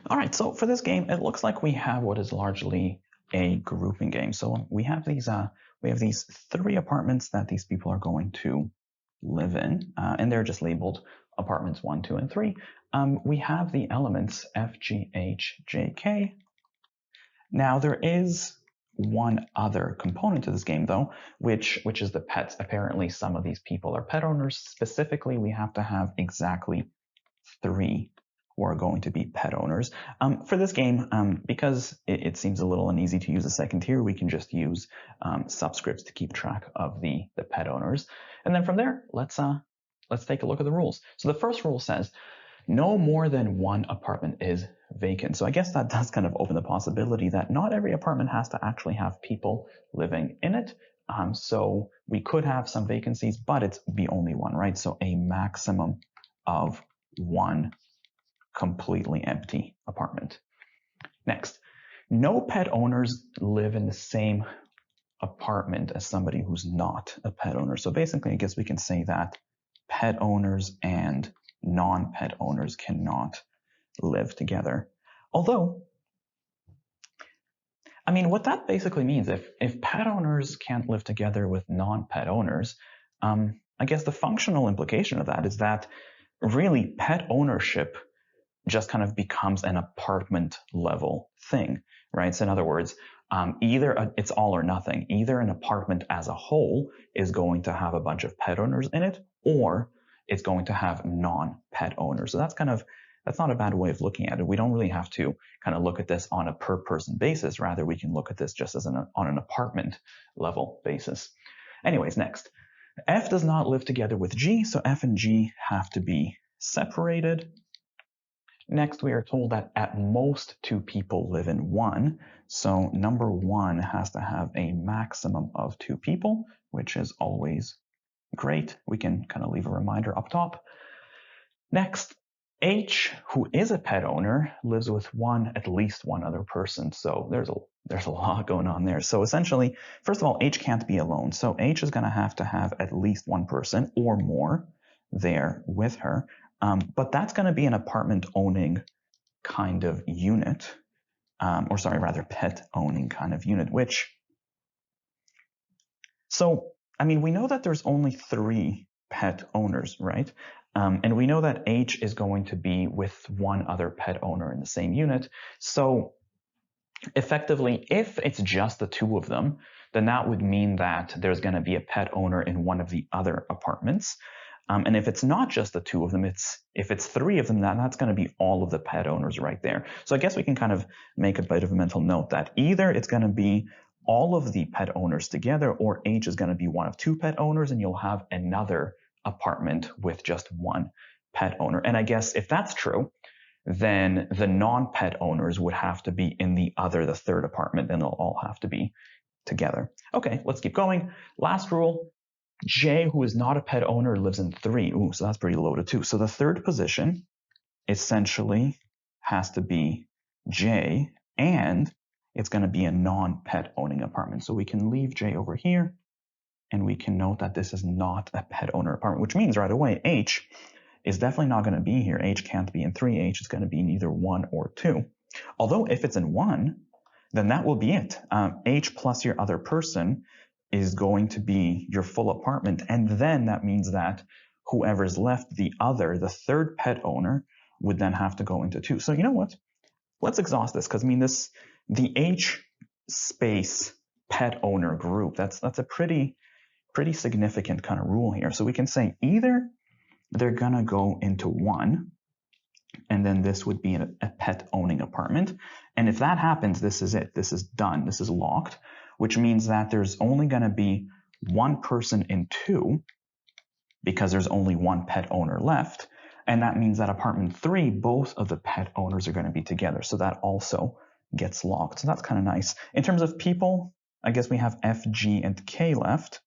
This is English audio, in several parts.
All right, so for this game, it looks like we have what is largely a grouping game. So we have these three apartments that these people are going to live in, and they're just labeled apartments 1, 2, and 3. We have the elements F, G, H, J, K. Now there is one other component to this game, though, which is the pets. Apparently, some of these people are pet owners. Specifically, we have to have exactly 3 who are going to be pet owners. For this game, because it seems a little uneasy to use a second tier, we can just use subscripts to keep track of the pet owners. And then from there, let's take a look at the rules. So the first rule says, no more than one apartment is vacant. So I guess that does kind of open the possibility that not every apartment has to actually have people living in it. So we could have some vacancies, but it's the only one, right? So a maximum of 1 completely empty apartment. Next, no pet owners live in the same apartment as somebody who's not a pet owner. So basically, I guess we can say that pet owners and non-pet owners cannot live together. Although, I mean, what that basically means, if pet owners can't live together with non-pet owners, I guess the functional implication of that is that really pet ownership just kind of becomes an apartment level thing, right? So in other words, either it's all or nothing. Either an apartment as a whole is going to have a bunch of pet owners in it, or it's going to have non-pet owners. So that's not a bad way of looking at it. We don't really have to kind of look at this on a per person basis. Rather, we can look at this just as on an apartment level basis. Anyways, next, F does not live together with G, so F and G have to be separated. Next, we are told that at most 2 people live in 1. So number 1 has to have a maximum of 2 people, which is always great. We can kind of leave a reminder up top. Next, H, who is a pet owner, lives with at least one other person. So there's a lot going on there. So essentially, first of all, H can't be alone. So H is going to have at least one person or more there with her. But that's going to be an apartment owning kind of unit, pet owning kind of unit, so, I mean, we know that there's only 3 pet owners, right? And we know that H is going to be with one other pet owner in the same unit. So effectively, if it's just the 2 of them, then that would mean that there's going to be a pet owner in one of the other apartments. And if it's not just the 2 of them, if it's 3 of them, that's going to be all of the pet owners right there. So I guess we can kind of make a bit of a mental note that either it's going to be all of the pet owners together, or H is going to be one of 2 pet owners, and you'll have another apartment with just 1 pet owner. And I guess if that's true, then the non-pet owners would have to be in the 3rd apartment, and they'll all have to be together. Okay, let's keep going. Last rule. J, who is not a pet owner, lives in 3. Ooh, so that's pretty loaded too. So the 3rd position essentially has to be J, and it's going to be a non-pet owning apartment. So we can leave J over here, and we can note that this is not a pet owner apartment, which means right away H is definitely not going to be here. H can't be in 3. H is going to be in either 1 or 2. Although if it's in 1, then that will be it. H plus your other person is going to be your full apartment, and then that means that whoever's left, the 3rd pet owner, would then have to go into 2. So you know what? Let's exhaust this, because I mean the H space pet owner group, that's a pretty significant kind of rule here. So we can say either they're gonna go into 1, and then this would be a pet owning apartment. And if that happens, this is it. This is done. This is locked, which means that there's only going to be 1 person in 2 because there's only 1 pet owner left. And that means that apartment 3, both of the pet owners are going to be together. So that also gets locked. So that's kind of nice. In terms of people, I guess we have F, G, and K left.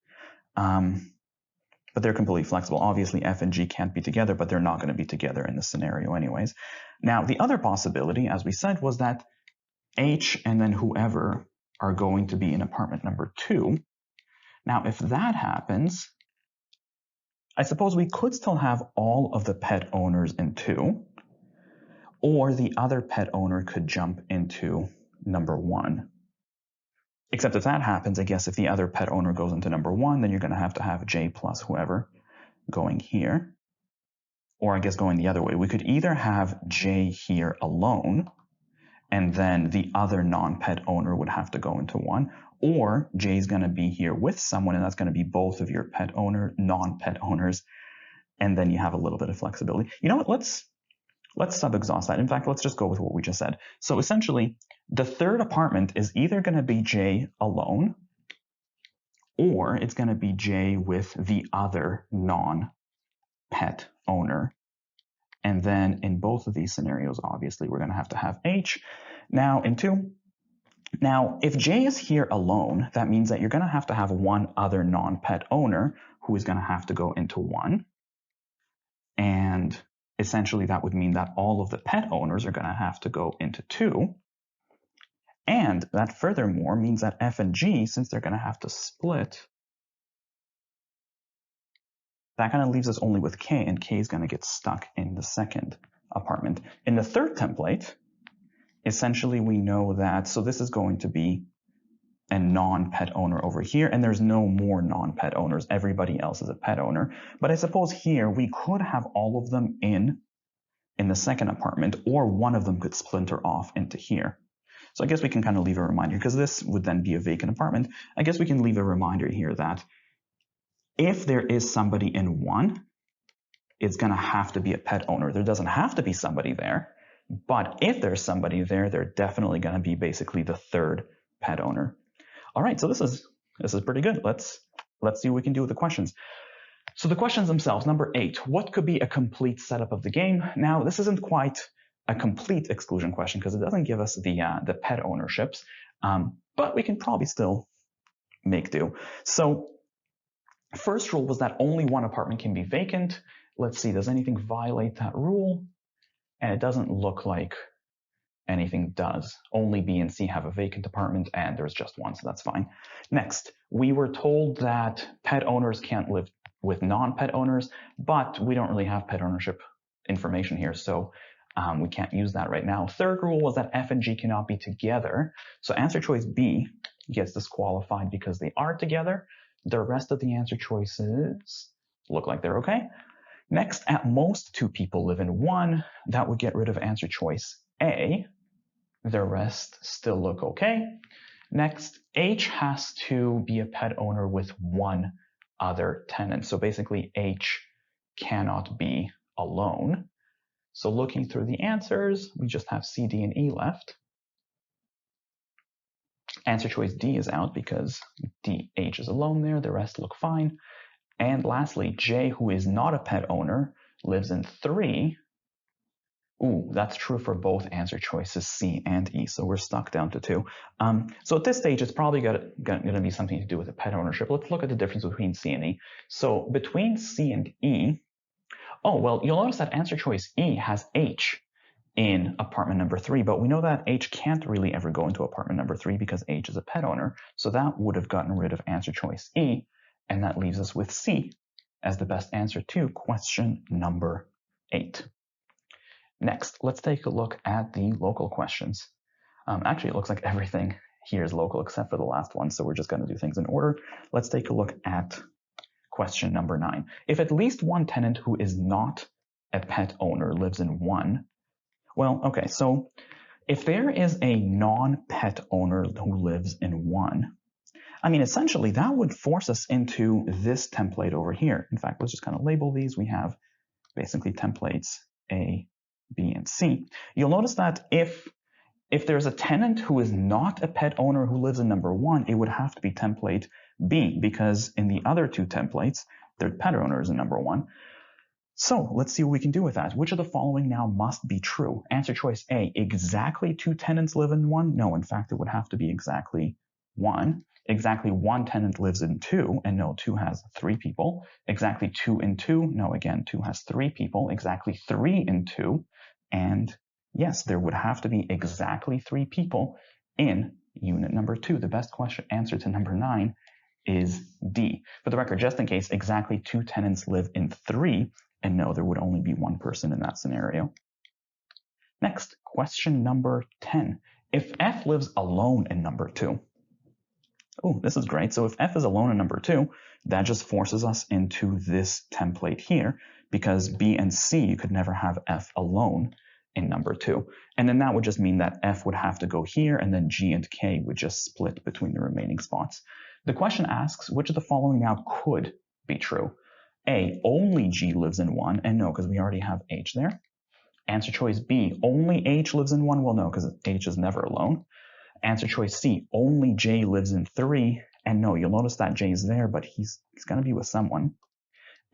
But they're completely flexible. Obviously, F and G can't be together, but they're not going to be together in this scenario anyways. Now, the other possibility, as we said, was that H and then whoever are going to be in apartment number 2. Now, if that happens, I suppose we could still have all of the pet owners in 2, or the other pet owner could jump into number 1. Except if that happens, I guess if the other pet owner goes into number 1, then you're going to have J plus whoever going here. Or I guess going the other way. We could either have J here alone, and then the other non-pet owner would have to go into 1, or J is going to be here with someone, and that's going to be both of your pet owner, non-pet owners, and then you have a little bit of flexibility. You know what? Let's sub-exhaust that. In fact, let's just go with what we just said. So essentially, the third apartment is either going to be J alone, or it's going to be J with the other non-pet owner. And then in both of these scenarios, obviously, we're going to have H. Now, in 2, now, if J is here alone, that means that you're going to have one other non-pet owner who is going to have to go into 1. And essentially, that would mean that all of the pet owners are going to have to go into 2. And that furthermore means that F and G, since they're going to have to split, that kind of leaves us only with K, and K is going to get stuck in the second apartment. In the third template, essentially we know that, so this is going to be a non-pet owner over here, and there's no more non-pet owners. Everybody else is a pet owner. But I suppose here we could have all of them in the second apartment, or one of them could splinter off into here. So I guess we can kind of leave a reminder, because this would then be a vacant apartment. I guess we can leave a reminder here that if there is somebody in 1, it's going to have to be a pet owner. There doesn't have to be somebody there, but if there's somebody there, they're definitely going to be basically the third pet owner. All right, so this is pretty good. Let's see what we can do with the questions. So the questions themselves, number 8, what could be a complete setup of the game? Now, this isn't quite a complete exclusion question because it doesn't give us the pet ownerships, but we can probably still make do. So first rule was that only one apartment can be vacant. Let's see, does anything violate that rule? And it doesn't look like anything does. Only B and C have a vacant apartment, and there's just one, so that's fine. Next, we were told that pet owners can't live with non-pet owners, but we don't really have pet ownership information here, so we can't use that right now. Third rule was that F and G cannot be together, so answer choice B gets disqualified because they are together. The rest of the answer choices look like they're okay. Next, at most 2 people live in 1. That would get rid of answer choice A. The rest still look okay. Next, H has to be a pet owner with 1 other tenant. So basically, H cannot be alone. So looking through the answers, we just have C, D, and E left. Answer choice D is out because H is alone there. The rest look fine. And lastly, J, who is not a pet owner, lives in 3. Ooh, that's true for both answer choices C and E, so we're stuck down to 2. So at this stage, it's probably going to be something to do with the pet ownership. Let's look at the difference between C and E. So between C and E, oh, well, you'll notice that answer choice E has H in apartment number 3, but we know that H can't really ever go into apartment number 3 because H is a pet owner. So that would have gotten rid of answer choice E, and that leaves us with C as the best answer to question number 8. Next, let's take a look at the local questions. Actually, it looks like everything here is local except for the last one, so we're just going to do things in order. Let's take a look at question number 9. If at least one tenant who is not a pet owner lives in 1, well, okay, so if there is a non-pet owner who lives in 1, I mean, essentially, that would force us into this template over here. In fact, let's just kind of label these. We have basically templates A, B, and C. You'll notice that if there's a tenant who is not a pet owner who lives in number 1, it would have to be template B, because in the other 2 templates, their pet owner is in number 1. So let's see what we can do with that. Which of the following now must be true? Answer choice A, exactly 2 tenants live in 1? No, in fact, it would have to be exactly 1. Exactly 1 tenant lives in 2, and no, 2 has 3 people. Exactly 2 in 2, no, again, 2 has 3 people. Exactly 3 in 2, and yes, there would have to be exactly 3 people in unit number 2. The best answer to number 9 is D. For the record, just in case, exactly 2 tenants live in 3, and no, there would only be 1 person in that scenario. Next, question number 10. If F lives alone in number 2, oh, this is great. So if F is alone in number 2, that just forces us into this template here, because B and C, you could never have F alone in number 2. And then that would just mean that F would have to go here, and then G and K would just split between the remaining spots. The question asks, which of the following now could be true? A, only G lives in 1, and no, because we already have H there. Answer choice B, only H lives in 1, well, no, because H is never alone. Answer choice C, only J lives in 3, and no, you'll notice that J is there, but he's going to be with someone.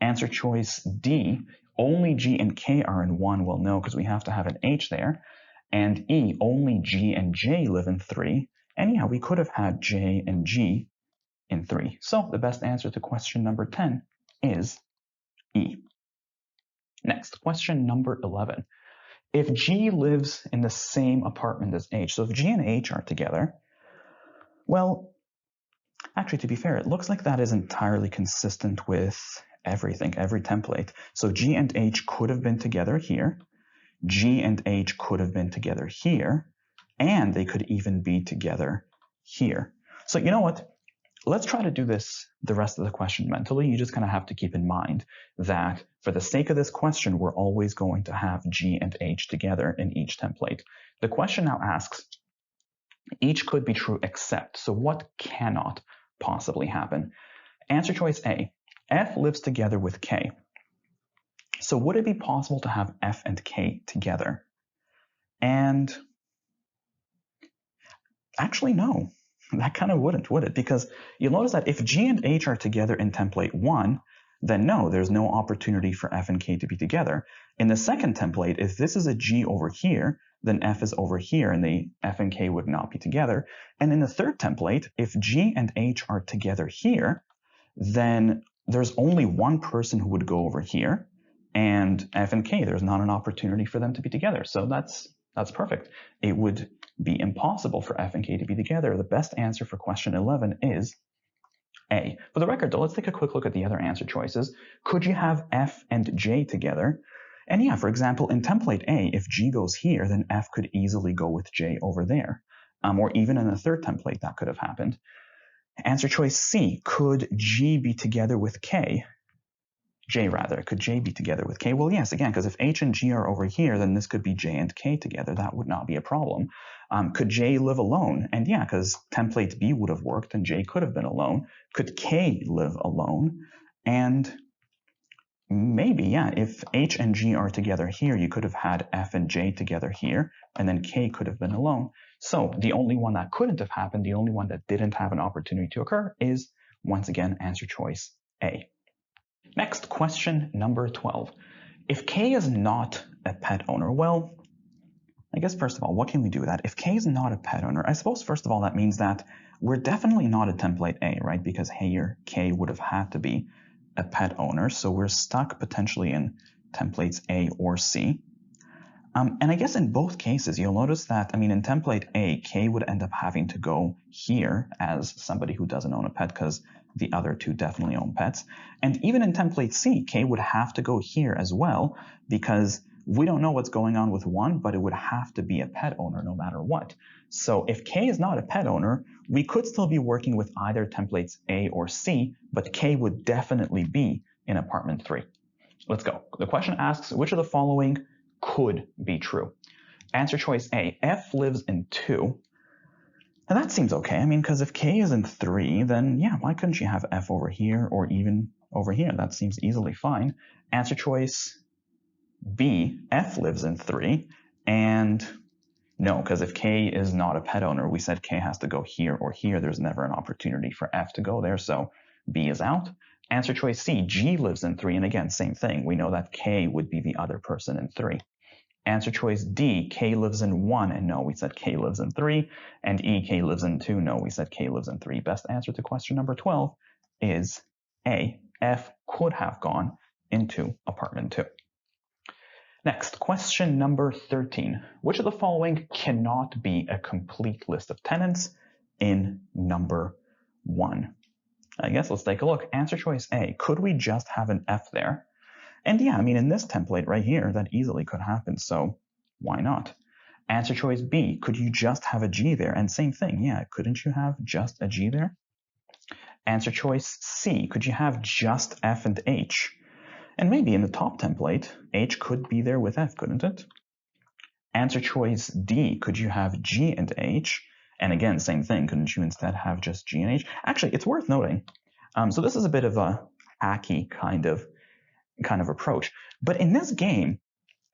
Answer choice D, only G and K are in 1, well, no, because we have to have an H there. And E, only G and J live in 3, and yeah, we could have had J and G in 3. So the best answer to question number 10 is E. Next, question number 11. If G lives in the same apartment as H, so if G and H are together, well, actually, to be fair, it looks like that is entirely consistent with everything, every template. So G and H could have been together here, G and H could have been together here, and they could even be together here. So you know what? Let's try to do this the rest of the question mentally. You just kind of have to keep in mind that for the sake of this question, we're always going to have G and H together in each template. The question now asks, each could be true except, so what cannot possibly happen? Answer choice A, F lives together with K. So would it be possible to have F and K together? And actually, no. That kind of wouldn't, would it? Because you'll notice that if G and H are together in template 1, then no, there's no opportunity for F and K to be together. In the second template, if this is a G over here, then F is over here, and the F and K would not be together. And in the third template, if G and H are together here, then there's only one person who would go over here, and F and K, there's not an opportunity for them to be together. So that's perfect. It would be impossible for F and K to be together. The best answer for question 11 is A. For the record, though, let's take a quick look at the other answer choices. Could you have F and J together? And yeah, for example, in template A, if G goes here, then F could easily go with J over there. Or even in the third template, that could have happened. Answer choice C, could G be together with K? J rather, could J be together with K? Well, yes, again, because if H and G are over here, then this could be J and K together. That would not be a problem. Could J live alone? And yeah, because template B would have worked and J could have been alone. Could K live alone? And maybe, yeah, if H and G are together here, you could have had F and J together here, and then K could have been alone. So the only one that couldn't have happened, the only one that didn't have an opportunity to occur is, once again, answer choice A. Next, question number 12. If K is not a pet owner, well, I guess first of all, what can we do with that? If K is not a pet owner, I suppose first of all that means that we're definitely not a template A, right? Because here K would have had to be a pet owner, so we're stuck potentially in templates A or C. And I guess in both cases, you'll notice that, in template A, K would end up having to go here as somebody who doesn't own a pet because the other two definitely own pets. And even in template C, K would have to go here as well because we don't know what's going on with one, but it would have to be a pet owner no matter what. So if K is not a pet owner, we could still be working with either templates A or C, but K would definitely be in apartment 3. Let's go. The question asks, which of the following could be true? Answer choice A, F lives in 2. And that seems okay. Because if K is in 3, then yeah, why couldn't you have F over here or even over here? That seems easily fine. Answer choice B, F lives in 3. And no, because if K is not a pet owner, we said K has to go here or here. There's never an opportunity for F to go there, so B is out. Answer choice C, G lives in 3. And again, same thing. We know that K would be the other person in 3. Answer choice D, K lives in 1, and no, we said K lives in 3. And E, K lives in 2, no, we said K lives in 3. Best answer to question number 12 is A, F could have gone into apartment 2. Next, question number 13. Which of the following cannot be a complete list of tenants in number 1? I guess let's take a look. Answer choice A, could we just have an F there? And yeah, in this template right here, that easily could happen, so why not? Answer choice B, could you just have a G there? And same thing, yeah, couldn't you have just a G there? Answer choice C, could you have just F and H? And maybe in the top template, H could be there with F, couldn't it? Answer choice D, could you have G and H? And again, same thing, couldn't you instead have just G and H? Actually, it's worth noting. So this is a bit of a hacky kind of approach. But in this game,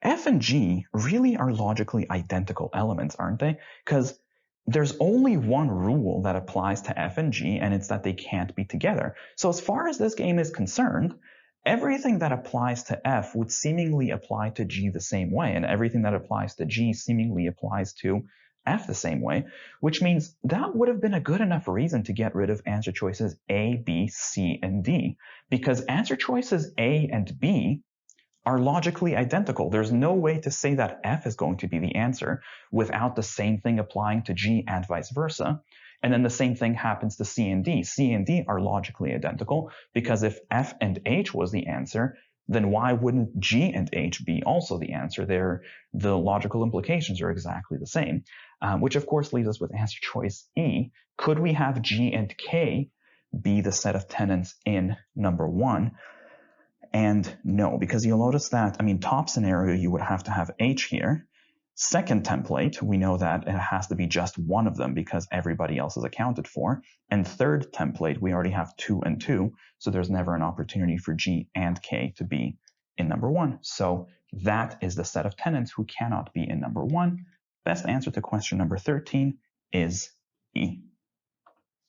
F and G really are logically identical elements, aren't they? Because there's only one rule that applies to F and G, and it's that they can't be together. So as far as this game is concerned, everything that applies to F would seemingly apply to G the same way, and everything that applies to G seemingly applies to F the same way, which means that would have been a good enough reason to get rid of answer choices A, B, C, and D, because answer choices A and B are logically identical. There's no way to say that F is going to be the answer without the same thing applying to G and vice versa. And then the same thing happens to C and D. C and D are logically identical because if F and H was the answer, then why wouldn't G and H be also the answer? The logical implications are exactly the same, which of course leaves us with answer choice E. Could we have G and K be the set of tenants in number 1? And no, because you'll notice that, top scenario, you would have to have H here. Second template, we know that it has to be just one of them because everybody else is accounted for. And third template, we already have 2 and 2, so there's never an opportunity for G and K to be in number 1. So that is the set of tenants who cannot be in number 1. Best answer to question number 13 is E.